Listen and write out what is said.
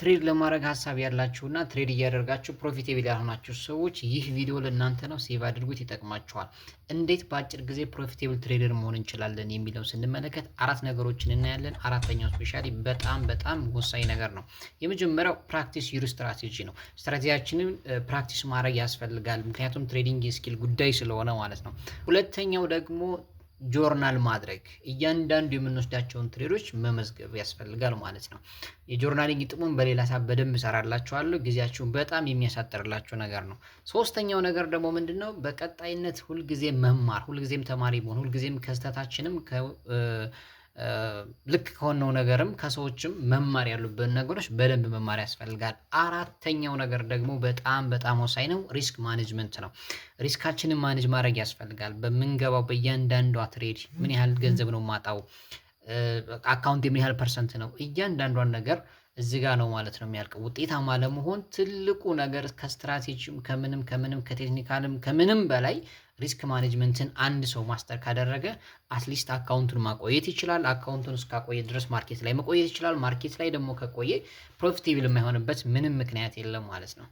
ትሬድ ለማድረግ ሀሳብ ያላችሁና ትሬድ እያደረጋችሁ ፕሮፊቴብል ያልሆናችሁ ሰዎች ይህ ቪዲዮ ለእናንተ ነው። ሴቭ አድርጉት፣ ይጠቅማችኋል። እንዴት በአጭር ጊዜ ፕሮፊቴብል ትሬደር መሆን እንችላለን የሚለው ስንመለከት አራት ነገሮችን እናያለን። አራተኛው ስፔሻሊ በጣም ወሳኝ ነገር ነው። የመጀመሪያው ፕራክቲስ ዩር ስትራቴጂ ነው። ስትራቴጂያችንን ፕራክቲስ ማድረግ ያስፈልጋል፣ ምክንያቱም ትሬዲንግ የስኪል ጉዳይ ስለሆነ ማለት ነው። ሁለተኛው ደግሞ ጆርናል ማድረግ፣ እያንዳንዱ የምንወስዳቸውን ትሬዶች መመዝገብ ያስፈልጋል ማለት ነው። የጆርናሊንግ ጥቅሙን በሌላ ሰዓት በደንብ እሰራላችኋለሁ። ጊዜያችሁን በጣም የሚያሳጥርላችሁ ነገር ነው። ሶስተኛው ነገር ደግሞ ምንድነው? በቀጣይነት ሁልጊዜም መማር፣ ሁልጊዜም ተማሪ መሆን፣ ሁልጊዜም ከስተታችንም ልክ ከሆነው ነገርም ከሰዎችም መማር ያሉብን ነገሮች በደንብ መማር ያስፈልጋል። አራተኛው ነገር ደግሞ በጣም ወሳኝ ነው፣ ሪስክ ማኔጅመንት ነው። ሪስካችንን ማኔጅ ማድረግ ያስፈልጋል። በምንገባው በእያንዳንዷ ትሬድ ምን ያህል ገንዘብ ነው ማጣው፣ አካውንት ምን ያህል ፐርሰንት ነው፣ እያንዳንዷን ነገር እዚህ ጋር ነው ማለት ነው የሚያልቀው። ውጤታማ ለመሆን ትልቁ ነገር ከስትራቴጂም ከምንም ከቴክኒካልም ከምንም በላይ ሪስክ ማኔጅመንትን አንድ ሰው ማስተር ካደረገ አትሊስት አካውንቱን ማቆየት ይችላል። አካውንቱን እስካቆየ ድረስ ማርኬት ላይ መቆየት ይችላል። ማርኬት ላይ ደግሞ ከቆየ ፕሮፊቴብል የማይሆንበት ምንም ምክንያት የለም ማለት ነው።